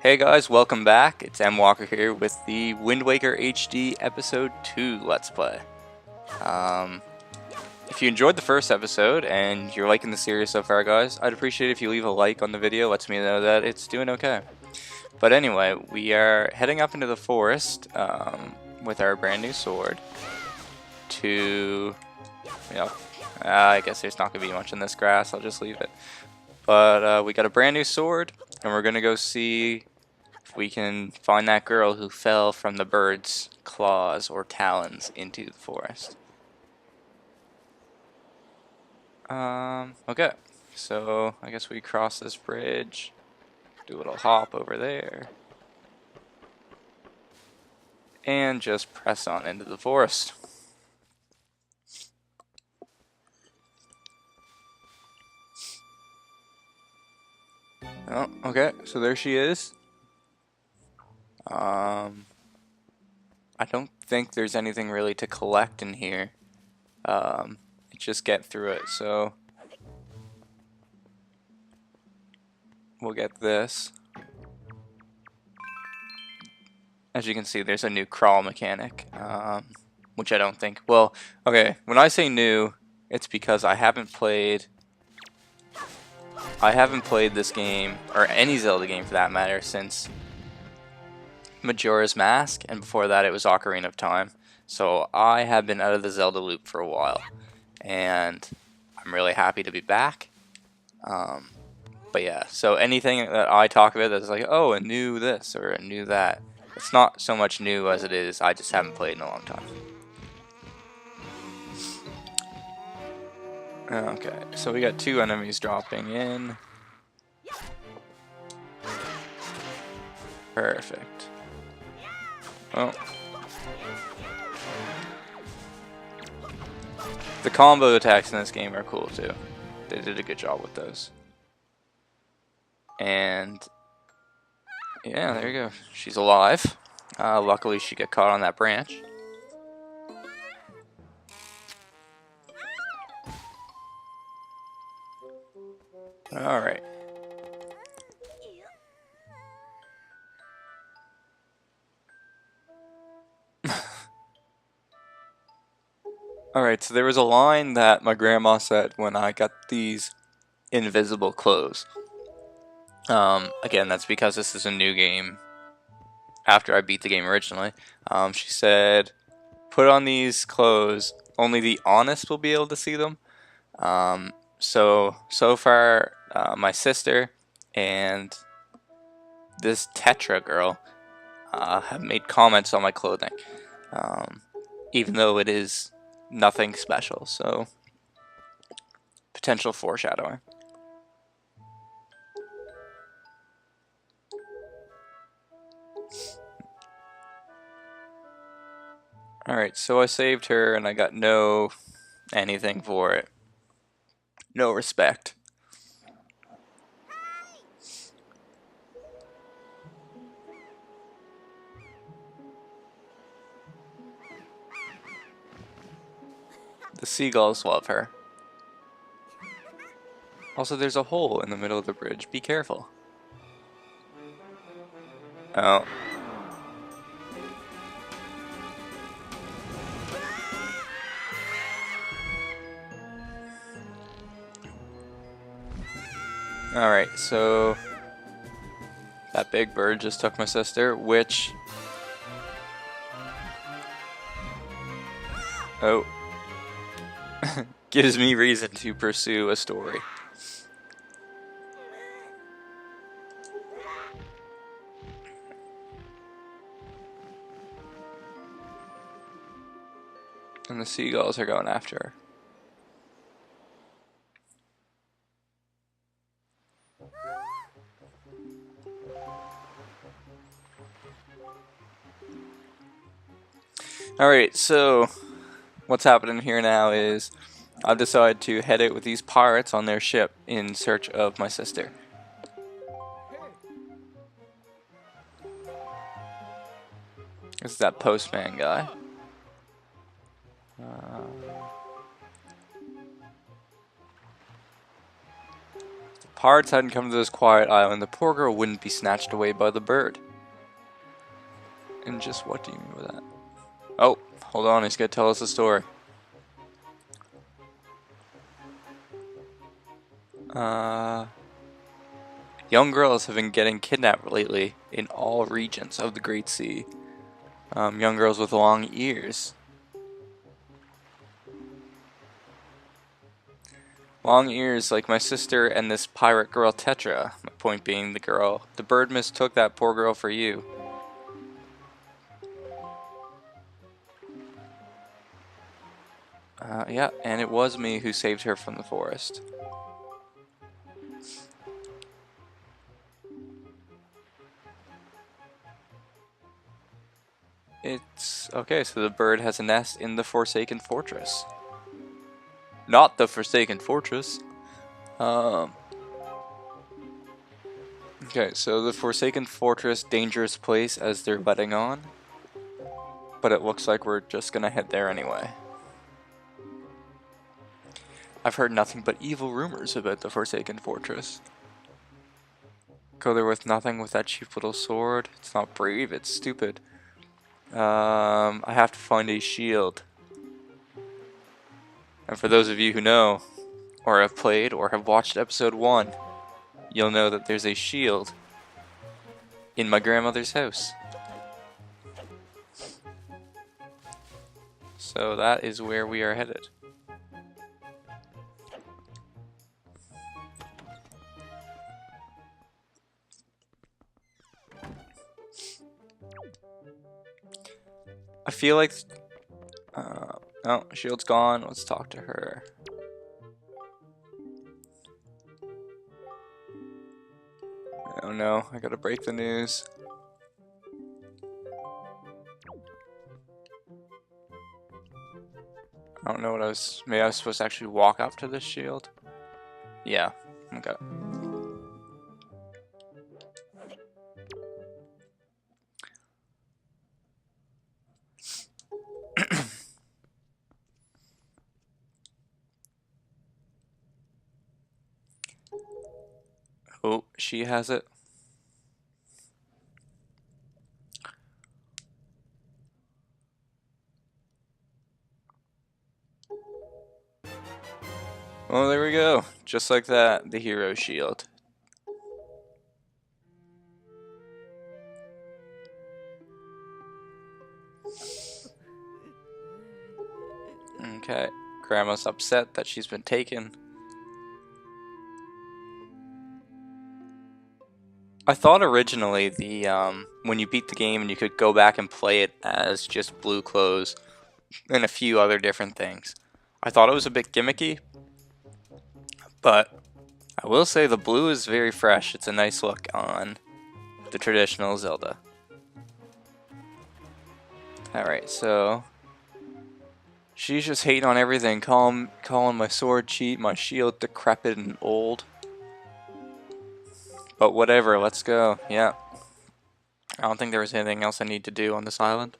Hey guys, welcome back. It's MWalker here with the Wind Waker HD Episode 2 Let's Play. If you enjoyed the first episode and you're liking the series so far, guys, I'd appreciate it if you leave a like on the video. Lets me know that it's doing okay. But anyway, we are heading up into the forest with our brand new sword to, I guess there's not going to be much in this grass. I'll just leave it. But we got a brand new sword, and we're going to go see if we can find that girl who fell from the bird's claws or talons into the forest. Okay, so I guess we cross this bridge, do a little hop over there, and just press on into the forest. Oh, okay, so there she is. I don't think there's anything really to collect in here. Just get through it, so we'll get this. As you can see, there's a new crawl mechanic, which I don't think, well, okay, when I say new, it's because I haven't played this game, or any Zelda game for that matter, since Majora's Mask, and before that it was Ocarina of Time. So I have been out of the Zelda loop for a while, and I'm really happy to be back. But yeah, so anything that I talk about that's like, oh, a new this or a new that, it's not so much new as it is I just haven't played in a long time. Okay, so we got 2 enemies dropping in. Perfect. Oh. The combo attacks in this game are cool too. They did a good job with those. And yeah, there you go. She's alive. Luckily she got caught on that branch. Alright. Alright, so there was a line that my grandma said when I got these invisible clothes. Again, that's because this is a new game after I beat the game originally. She said, put on these clothes, only the honest will be able to see them. So far, my sister and this Tetra girl have made comments on my clothing, even though it is nothing special, so potential foreshadowing. Alright, so I saved her and I got no anything for it. No respect. The seagulls love her. Also, there's a hole in the middle of the bridge. Be careful. Oh. Alright, so that big bird just took my sister, which... Oh. Gives me reason to pursue a story. And the seagulls are going after her. Alright, so what's happening here now is I've decided to head out with these pirates on their ship in search of my sister. This is that postman guy. Pirates hadn't come to this quiet island, the poor girl wouldn't be snatched away by the bird. And just what do you mean by that? Oh, hold on, he's gonna tell us a story. Young girls have been getting kidnapped lately in all regions of the Great Sea. Young girls with long ears. Long ears like my sister and this pirate girl Tetra. My point being the bird mistook that poor girl for you. Yeah, and it was me who saved her from the forest. It's okay, so the bird has a nest in the Forsaken Fortress. Not the Forsaken Fortress. Okay, so the Forsaken Fortress, dangerous place as they're letting on. But it looks like we're just gonna head there anyway. I've heard nothing but evil rumors about the Forsaken Fortress. Go there with nothing with that cheap little sword. It's not brave, it's stupid. I have to find a shield. And for those of you who know, or have played, or have watched episode 1, you'll know that there's a shield in my grandmother's house. So that is where we are headed. I feel like... oh, shield's gone. Let's talk to her. Oh no, I gotta break the news. I don't know what maybe I was supposed to actually walk up to this shield? Yeah, okay. Oh, she has it. Oh, there we go. Just like that, the hero shield. Okay, Grandma's upset that she's been taken. I thought originally when you beat the game and you could go back and play it as just blue clothes and a few other different things. I thought it was a bit gimmicky, but I will say the blue is very fresh. It's a nice look on the traditional Zelda. Alright, so she's just hating on everything, calling my sword cheap, my shield decrepit and old. But whatever, let's go. Yeah. I don't think there was anything else I need to do on this island.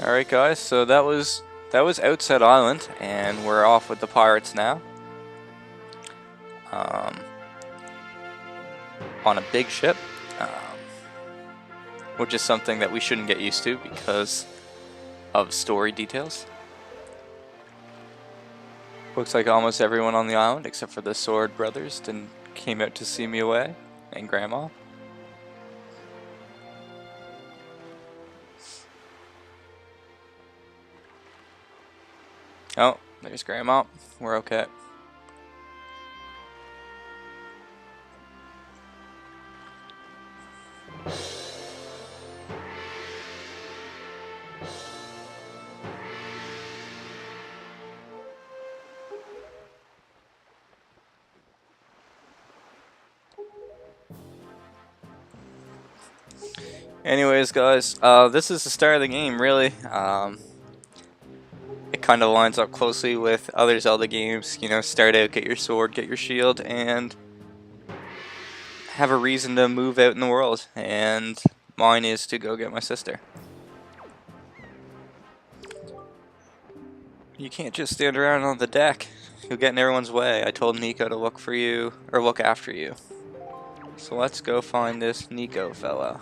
Alright guys, so that was Outset Island, and we're off with the pirates now. On a big ship, which is something that we shouldn't get used to because of story details. Looks like almost everyone on the island, except for the Sword Brothers, came out to see me away, and Grandma. Oh, there's Grandma. We're okay. Anyways, guys, this is the start of the game, really. It kind of lines up closely with other Zelda games. You know, start out, get your sword, get your shield, and have a reason to move out in the world. And mine is to go get my sister. You can't just stand around on the deck. You'll get in everyone's way. I told Nico to look for you, or look after you. So let's go find this Nico fella.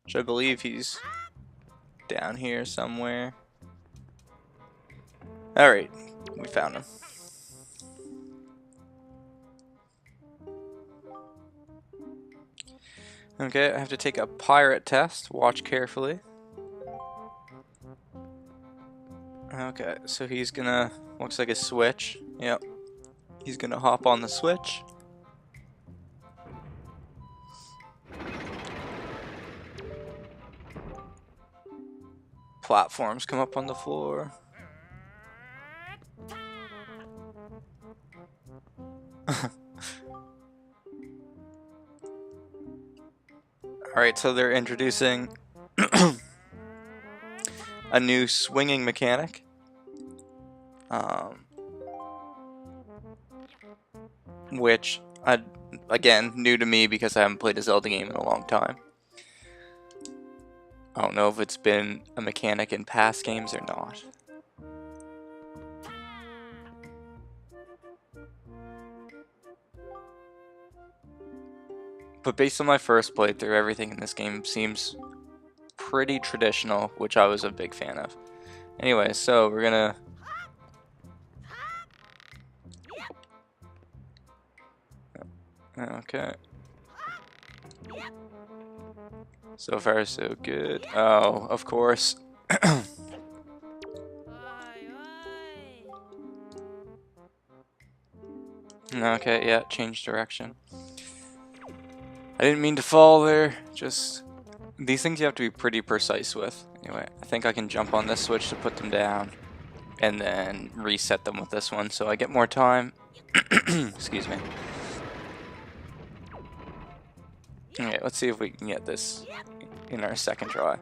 Which I believe he's down here somewhere. Alright, we found him. Okay, I have to take a pirate test. Watch carefully. Okay, so he's gonna... looks like a switch. Yep. He's gonna hop on the switch. Platforms come up on the floor. Alright, so they're introducing a new swinging mechanic. Which, again, new to me because I haven't played a Zelda game in a long time. I don't know if it's been a mechanic in past games or not. But based on my first playthrough, everything in this game seems pretty traditional, which I was a big fan of. Anyway, so we're gonna... Okay. So far, so good. Oh, of course. Okay, yeah, change direction. I didn't mean to fall there, just... These things you have to be pretty precise with. Anyway, I think I can jump on this switch to put them down, and then reset them with this one, so I get more time. Excuse me. Okay, let's see if we can get this in our second try.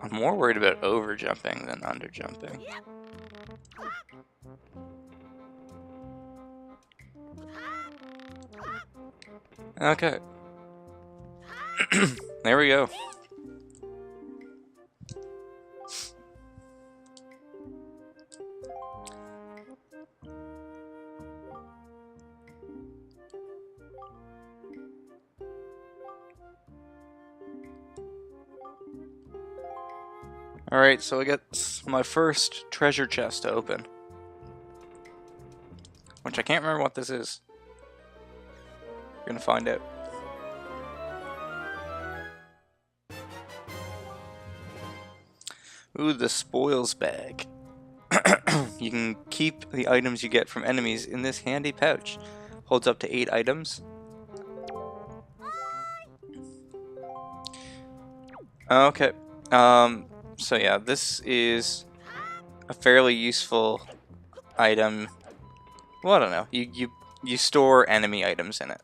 I'm more worried about over jumping than under jumping. Okay. There we go. Alright, so I get my first treasure chest to open. Which I can't remember what this is. We're gonna find out. Ooh, the spoils bag. You can keep the items you get from enemies in this handy pouch. Holds up to 8 items. Okay. So yeah, this is a fairly useful item. Well, I don't know. You store enemy items in it.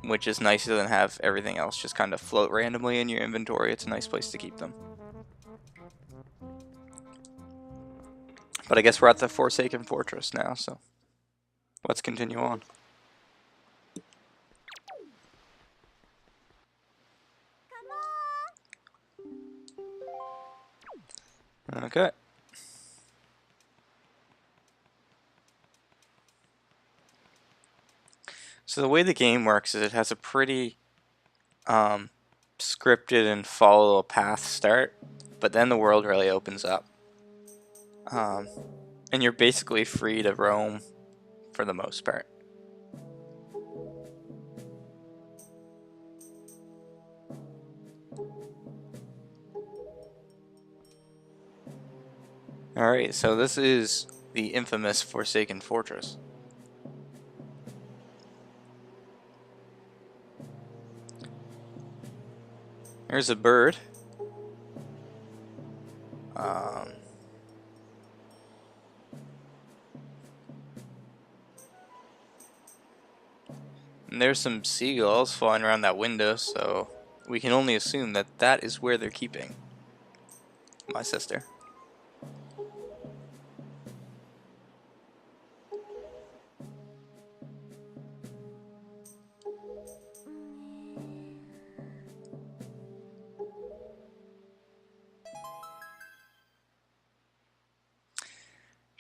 Which is nicer than have everything else just kind of float randomly in your inventory. It's a nice place to keep them. But I guess we're at the Forsaken Fortress now, so let's continue on. Okay. So the way the game works is it has a pretty scripted and follow a path start, but then the world really opens up. And you're basically free to roam for the most part. Alright, so this is the infamous Forsaken Fortress. There's a bird. And there's some seagulls flying around that window, so we can only assume that that is where they're keeping my sister.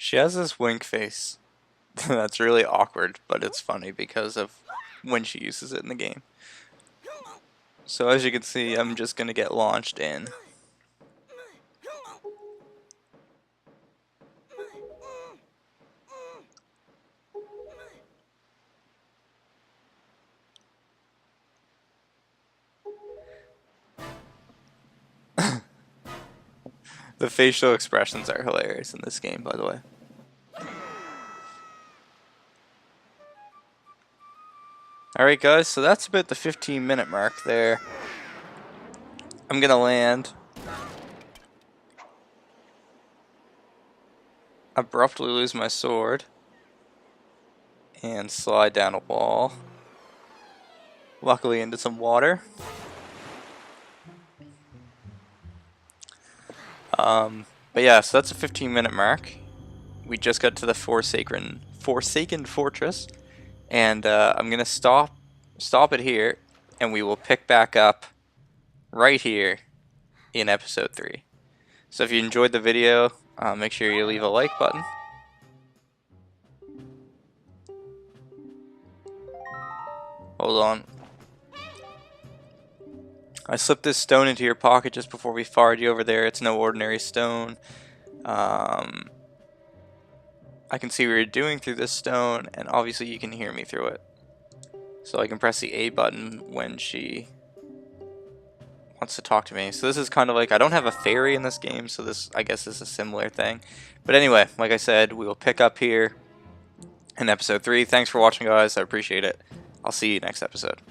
She has this wink face that's really awkward, but it's funny because of when she uses it in the game. So as you can see, I'm just going to get launched in. The facial expressions are hilarious in this game, by the way. Alright guys, so that's about the 15-minute mark there. I'm gonna land. Abruptly lose my sword. And slide down a wall. Luckily into some water. But yeah, so that's a 15-minute mark. We just got to the Forsaken Fortress. And I'm gonna stop it here, and we will pick back up right here in episode 3. So if you enjoyed the video, make sure you leave a like button. Hold on. I slipped this stone into your pocket just before we fired you over there. It's no ordinary stone. I can see what you're doing through this stone, and obviously you can hear me through it. So I can press the A button when she wants to talk to me. So this is kind of like, I don't have a fairy in this game, so this, I guess, is a similar thing. But anyway, like I said, we will pick up here in episode 3. Thanks for watching, guys. I appreciate it. I'll see you next episode.